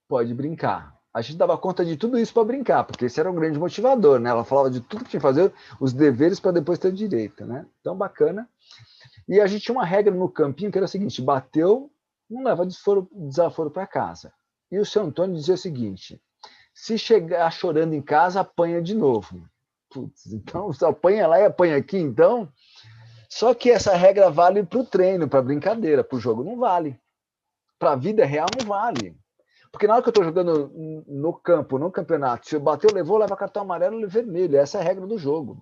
pode brincar. A gente dava conta de tudo isso para brincar, porque esse era um grande motivador, né? Ela falava de tudo que tinha que fazer, os deveres para depois ter direito, né? Então, bacana. E a gente tinha uma regra no campinho que era o seguinte: bateu, não leva desaforo para casa. E o seu Antônio dizia o seguinte: se chegar chorando em casa, apanha de novo. Putz, então você apanha lá e apanha aqui, então. Só que essa regra vale para o treino, para a brincadeira, para o jogo não vale. Para a vida real não vale. Porque na hora que eu estou jogando no campo, no campeonato, se eu bateu, levou, leva cartão amarelo e vermelho. Essa é a regra do jogo.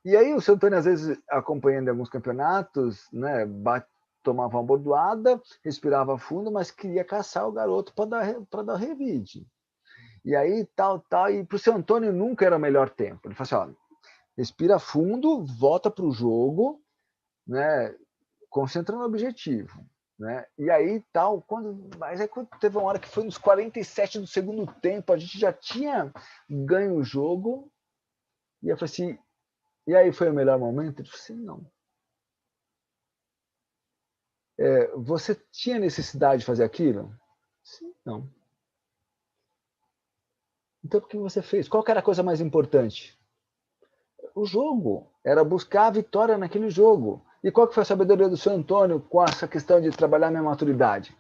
E aí o seu Antônio, às vezes, acompanhando alguns campeonatos, né, tomava uma bordoada, respirava fundo, mas queria caçar o garoto para dar revide. E aí, tal, e para o seu Antônio nunca era o melhor tempo. Ele fala assim, ó, respira fundo, volta para o jogo, né, concentra no objetivo. Né? E aí, mas aí quando teve uma hora que foi nos 47 do segundo tempo, a gente já tinha ganho o jogo, e eu falei assim, e aí foi o melhor momento? Ele falou assim, não. Você tinha necessidade de fazer aquilo? Sim, não. Então, por que você fez? Qual que era a coisa mais importante? O jogo. Era buscar a vitória naquele jogo. E qual que foi a sabedoria do seu Antônio com essa questão de trabalhar minha maturidade?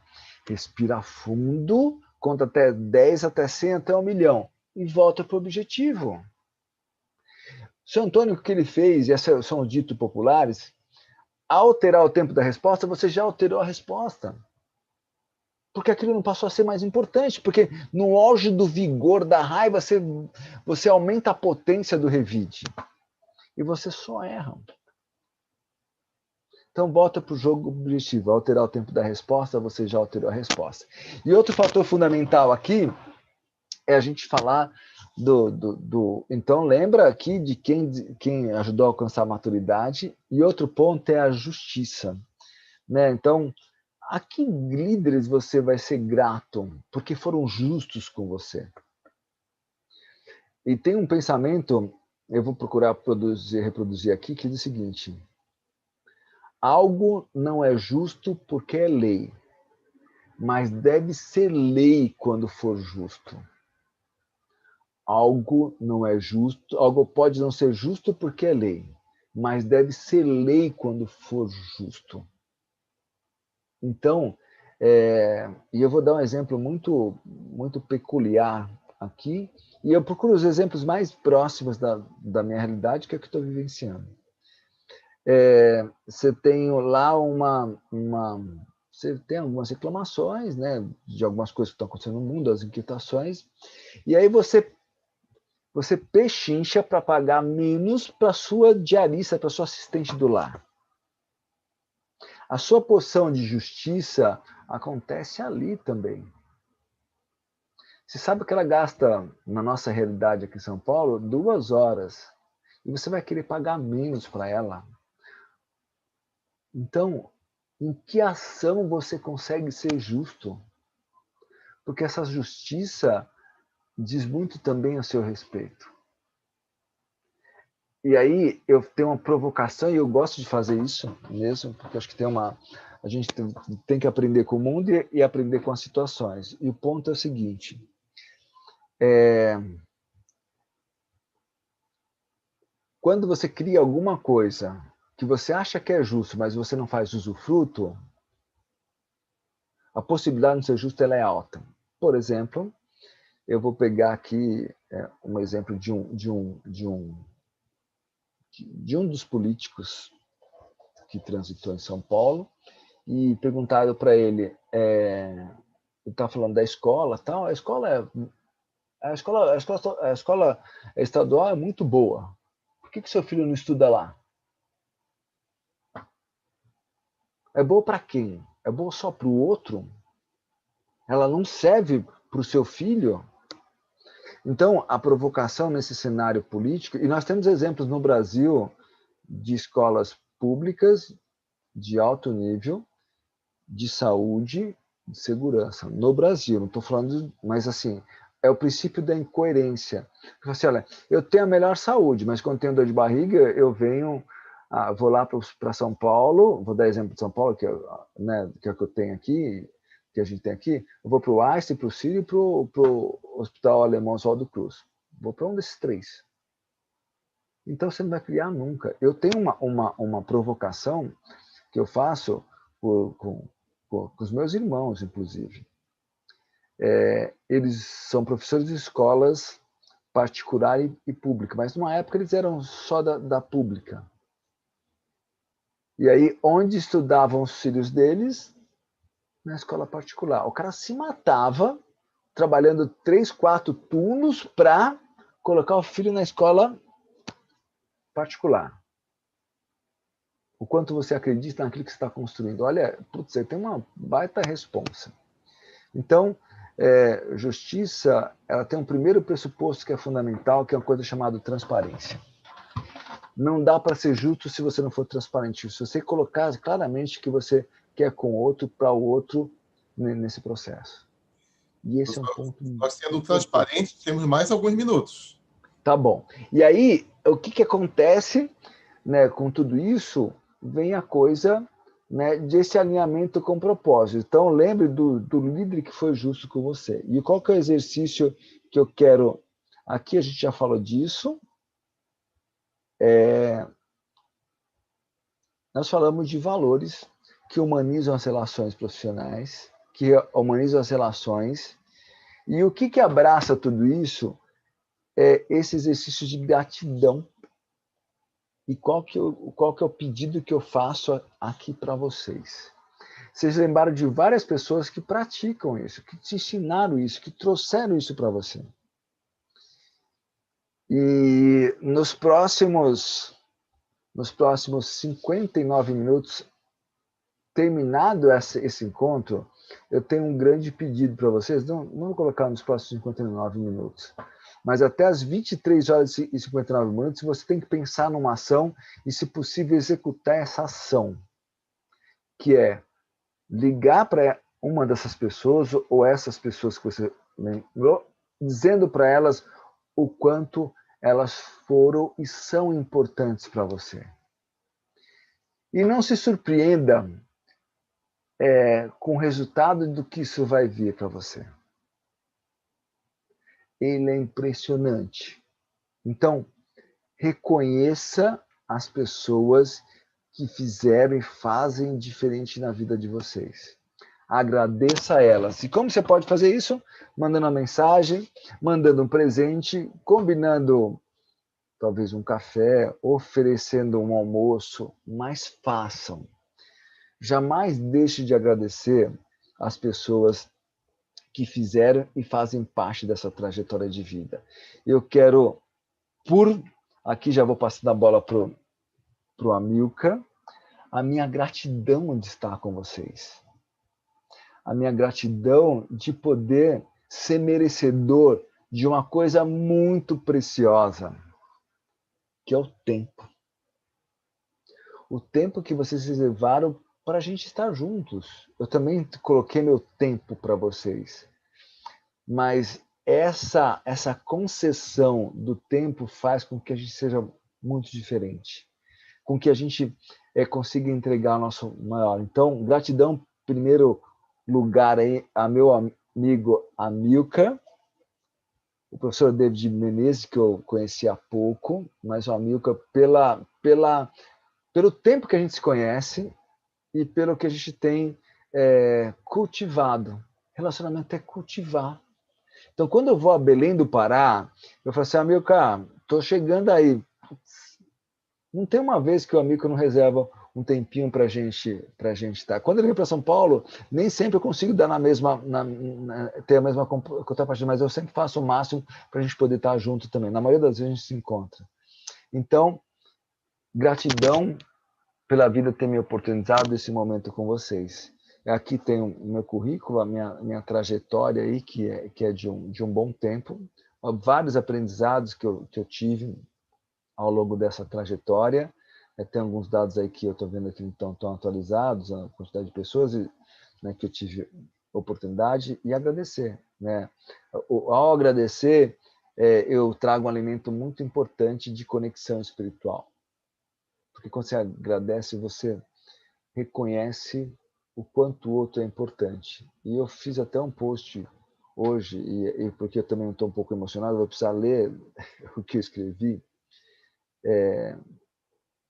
Respira fundo, conta até 10, até 100, até 1 milhão. E volta para o objetivo. O seu Antônio, o que ele fez, e esses são os ditos populares, ao alterar o tempo da resposta, você já alterou a resposta. Porque aquilo não passou a ser mais importante, porque no auge do vigor da raiva, você aumenta a potência do revide. E você só erra. Então, volta para o jogo objetivo. Alterar o tempo da resposta, você já alterou a resposta. E outro fator fundamental aqui é a gente falar Então, lembra aqui de quem ajudou a alcançar a maturidade. E outro ponto é a justiça. Né? Então, a que líderes você vai ser grato porque foram justos com você? E tem um pensamento, eu vou procurar reproduzir aqui, que diz o seguinte: algo não é justo porque é lei, mas deve ser lei quando for justo. Algo não é justo, algo pode não ser justo porque é lei, mas deve ser lei quando for justo. Então, e eu vou dar um exemplo muito, muito peculiar aqui, e eu procuro os exemplos mais próximos da minha realidade, que é o que estou vivenciando. Você tem lá você tem algumas reclamações, né, de algumas coisas que estão acontecendo no mundo, as inquietações, e aí você pechincha para pagar menos para sua diarista, para sua assistente do lar. A sua porção de justiça acontece ali também. Você sabe que ela gasta, na nossa realidade aqui em São Paulo, 2 horas. E você vai querer pagar menos para ela. Então, em que ação você consegue ser justo? Porque essa justiça diz muito também a seu respeito. E aí eu tenho uma provocação, e eu gosto de fazer isso mesmo, porque acho que a gente tem que aprender com o mundo e aprender com as situações. E o ponto é o seguinte: quando você cria alguma coisa que você acha que é justo, mas você não faz usufruto, a possibilidade de ser justo ela é alta. Por exemplo, eu vou pegar aqui um exemplo de um dos políticos que transitou em São Paulo, e perguntado para ele, ele está falando da escola, tal, a escola estadual é muito boa. Por que seu filho não estuda lá? É boa para quem? É boa só para o outro? Ela não serve para o seu filho? Então, a provocação nesse cenário político, e nós temos exemplos no Brasil de escolas públicas de alto nível, de saúde, de segurança, no Brasil. Não estou falando, mas assim, é o princípio da incoerência. Assim, olha, eu tenho a melhor saúde, mas quando tenho dor de barriga, eu venho, vou lá para São Paulo, vou dar exemplo de São Paulo, que é, né, que é o que eu tenho aqui, que a gente tem aqui, eu vou para o Einstein, para o Sírio e para o Hospital Alemão Oswaldo Cruz. Vou para um desses três. Então você não vai criar nunca. Eu tenho uma provocação que eu faço com os meus irmãos, inclusive. Eles são professores de escolas particular e pública, mas numa época eles eram só da pública. E aí, onde estudavam os filhos deles? Na escola particular. O cara se matava trabalhando 3, 4 turnos para colocar o filho na escola particular. O quanto você acredita naquilo que você está construindo. Olha, putz, você tem uma baita responsa. Então, justiça, ela tem um primeiro pressuposto que é fundamental, que é uma coisa chamada transparência. Não dá para ser justo se você não for transparente. Se você colocar claramente que você quer com o outro, para o outro, nesse processo. E esse é um ponto... Nós sendo transparentes, temos mais alguns minutos. Tá bom. E aí, o que acontece, né, com tudo isso? Vem a coisa, né, desse alinhamento com o propósito. Então, lembre do líder que foi justo com você. E qual que é o exercício que eu quero... Aqui a gente já falou disso. Nós falamos de valores que humanizam as relações profissionais, que humanizam as relações. E o que abraça tudo isso é esse exercício de gratidão. E qual que é o pedido que eu faço aqui para vocês? Vocês lembraram de várias pessoas que praticam isso, que te ensinaram isso, que trouxeram isso para você. E nos próximos 59 minutos, terminado esse encontro, eu tenho um grande pedido para vocês. Não vou colocar nos próximos 59 minutos. Mas até as 23 horas e 59 minutos, você tem que pensar numa ação e, se possível, executar essa ação. Que é ligar para uma dessas pessoas, ou essas pessoas que você lembrou, dizendo para elas o quanto elas foram e são importantes para você. E não se surpreenda com o resultado do que isso vai vir para você. Ele é impressionante. Então, reconheça as pessoas que fizeram e fazem diferente na vida de vocês. Agradeça a elas. E como você pode fazer isso? Mandando uma mensagem, mandando um presente, combinando talvez um café, oferecendo um almoço, mas façam. Jamais deixe de agradecer as pessoas que fizeram e fazem parte dessa trajetória de vida. Eu quero, aqui já vou passando a bola para o Amilcar, a minha gratidão de estar com vocês. A minha gratidão de poder ser merecedor de uma coisa muito preciosa, que é o tempo. O tempo que vocês reservaram para a gente estar juntos. Eu também coloquei meu tempo para vocês. Mas essa concessão do tempo faz com que a gente seja muito diferente. Com que a gente consiga entregar o nosso maior. Então, gratidão, em primeiro lugar, aí, a meu amigo Amilcar, o professor David Menezes, que eu conheci há pouco, mas o Amilcar pelo tempo que a gente se conhece e pelo que a gente tem cultivado. Relacionamento é cultivar. Então, quando eu vou a Belém do Pará, eu falo assim, Amilcar, estou chegando aí. Não tem uma vez que o Amilcar não reserva um tempinho para a gente estar. Quando ele vem para São Paulo, nem sempre eu consigo dar ter a mesma contrapartida, mas eu sempre faço o máximo para a gente poder estar junto também. Na maioria das vezes a gente se encontra. Então, gratidão pela vida ter me oportunizado esse momento com vocês. Aqui tem o meu currículo, a minha trajetória aí, que é de um bom tempo, vários aprendizados que eu tive ao longo dessa trajetória. Tem alguns dados aí que eu estou vendo que não estão atualizados, a quantidade de pessoas, né, que eu tive oportunidade, e agradecer. Né? Ao agradecer, eu trago um alimento muito importante de conexão espiritual. Porque quando você agradece, você reconhece o quanto o outro é importante. E eu fiz até um post hoje, e porque eu também estou um pouco emocionado, vou precisar ler o que eu escrevi,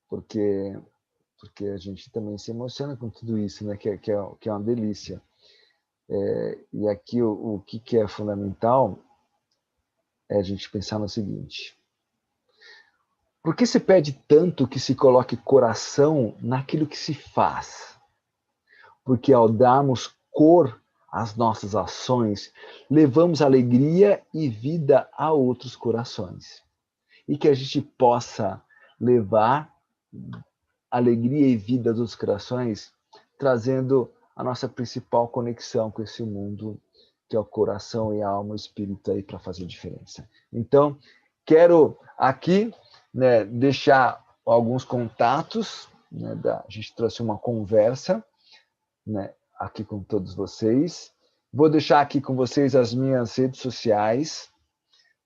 porque a gente também se emociona com tudo isso, né? que é uma delícia. E aqui o que é fundamental é a gente pensar no seguinte: por que se pede tanto que se coloque coração naquilo que se faz? Porque ao darmos cor às nossas ações, levamos alegria e vida a outros corações. E que a gente possa levar alegria e vida dos corações, trazendo a nossa principal conexão com esse mundo, que é o coração e a alma e o espírito aí para fazer diferença. Então, quero aqui, né, deixar alguns contatos, né, a gente trouxe uma conversa, né, aqui com todos vocês. Vou deixar aqui com vocês as minhas redes sociais.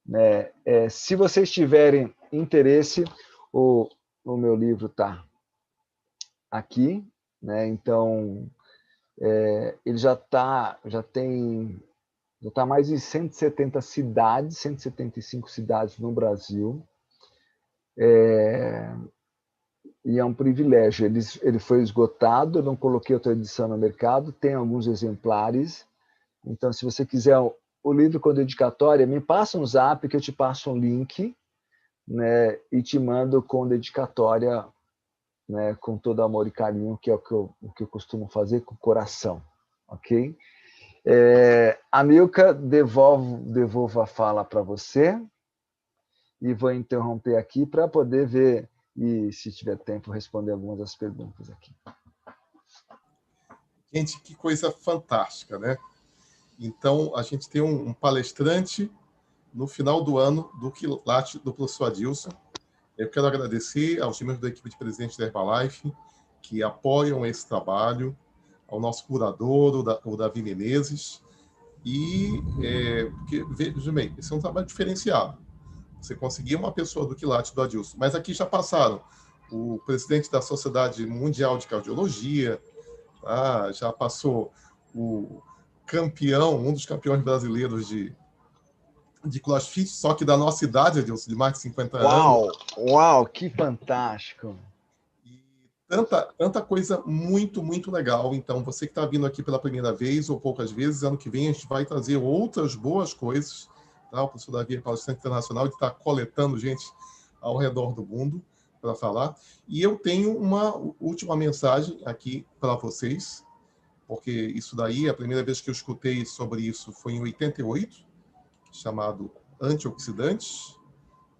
Né? Se vocês tiverem interesse, o meu livro está aqui, né? Então ele já tem mais de 170 cidades, 175 cidades no Brasil. E é um privilégio. Ele foi esgotado, eu não coloquei outra edição no mercado, tem alguns exemplares. Então, se você quiser o livro com dedicatória, me passa um zap que eu te passo um link, né, e te mando com dedicatória, né, com todo amor e carinho, que é o que eu costumo fazer com o coração, ok? A Milka, devolvo a fala para você e vou interromper aqui para poder ver e, se tiver tempo, responder algumas das perguntas aqui. Gente, que coisa fantástica, né? Então, a gente tem um palestrante no final do ano do quilate do professor Adilson. Eu quero agradecer aos membros da equipe de presidente da Herbalife que apoiam esse trabalho, ao nosso curador, o Davi Menezes, porque, veja bem, esse é um trabalho diferenciado. Você conseguir uma pessoa do quilate do Adilson, mas aqui já passaram o presidente da Sociedade Mundial de Cardiologia, já passou o campeão, um dos campeões brasileiros de CrossFit, só que da nossa idade, Adilson, de mais de 50 anos. Uau, que fantástico! E tanta coisa muito, muito legal. Então, você que está vindo aqui pela primeira vez ou poucas vezes, ano que vem a gente vai trazer outras boas coisas. Tá? O professor Davi é palestrante internacional, ele está coletando gente ao redor do mundo para falar. E eu tenho uma última mensagem aqui para vocês, porque isso daí, a primeira vez que eu escutei sobre isso foi em 88, chamado antioxidantes,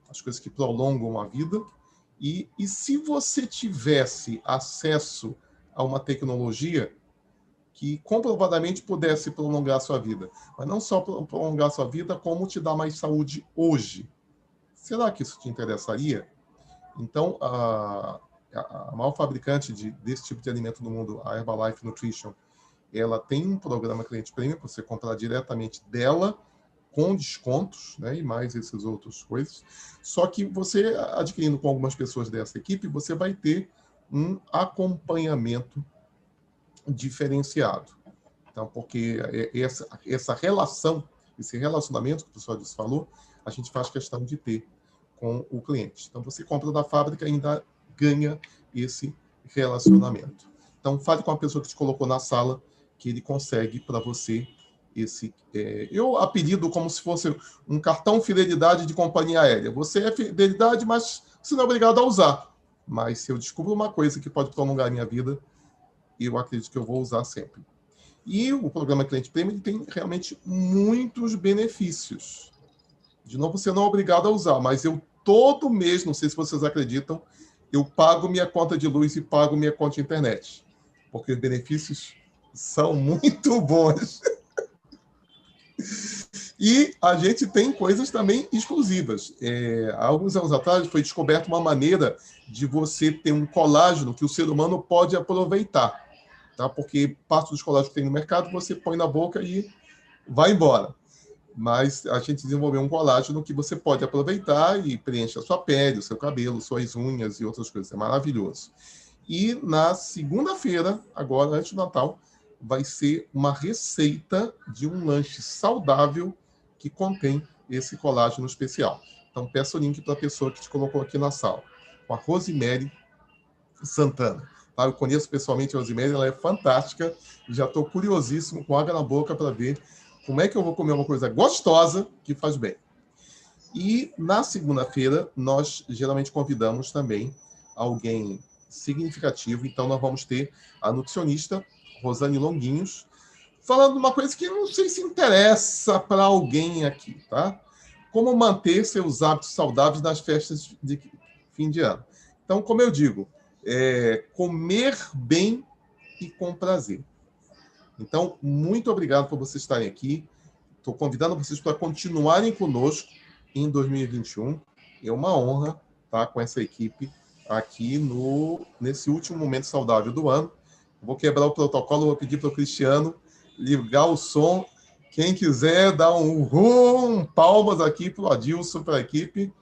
as coisas que prolongam a vida. E se você tivesse acesso a uma tecnologia que comprovadamente pudesse prolongar a sua vida, mas não só prolongar a sua vida, como te dar mais saúde hoje, será que isso te interessaria? Então, a maior fabricante desse tipo de alimento no mundo, a Herbalife Nutrition, ela tem um programa Cliente Premium para você comprar diretamente dela, com descontos, né, e mais essas outras coisas. Só que você, adquirindo com algumas pessoas dessa equipe, você vai ter um acompanhamento diferenciado. Então, porque essa relação, esse relacionamento que o pessoal disse falou, a gente faz questão de ter com o cliente. Então, você compra da fábrica e ainda ganha esse relacionamento. Então, fale com a pessoa que te colocou na sala, que ele consegue para você eu apelido como se fosse um cartão fidelidade de companhia aérea. Você é fidelidade, mas você não é obrigado a usar. mas se eu descubro uma coisa que pode prolongar a minha vida, eu acredito que eu vou usar sempre. E o programa Cliente Premium tem realmente muitos benefícios. De novo, você não é obrigado a usar, mas eu todo mês, não sei se vocês acreditam, eu pago minha conta de luz e pago minha conta de internet, porque os benefícios são muito bons. E a gente tem coisas também exclusivas. Há alguns anos atrás foi descoberta uma maneira de você ter um colágeno que o ser humano pode aproveitar, tá? Porque parte dos colágenos que tem no mercado você põe na boca e vai embora. Mas a gente desenvolveu um colágeno que você pode aproveitar e preenche a sua pele, o seu cabelo, suas unhas e outras coisas. É maravilhoso. E na segunda-feira, agora, antes do Natal, vai ser uma receita de um lanche saudável que contém esse colágeno especial. Então, peço o link para a pessoa que te colocou aqui na sala, com a Rosemary Santana. Tá? Eu conheço pessoalmente a Rosemary, ela é fantástica. Já estou curiosíssimo, com água na boca, para ver como é que eu vou comer uma coisa gostosa que faz bem. E na segunda-feira, nós geralmente convidamos também alguém significativo. Então, nós vamos ter a nutricionista Rosane Longuinhos, falando de uma coisa que não sei se interessa para alguém aqui, tá? Como manter seus hábitos saudáveis nas festas de fim de ano. Então, como eu digo, comer bem e com prazer. Então, muito obrigado por vocês estarem aqui. Estou convidando vocês para continuarem conosco em 2021. É uma honra estar com essa equipe aqui nesse último momento saudável do ano. Vou quebrar o protocolo, vou pedir para o Cristiano ligar o som. Quem quiser dar palmas aqui para o Adilson, para a equipe.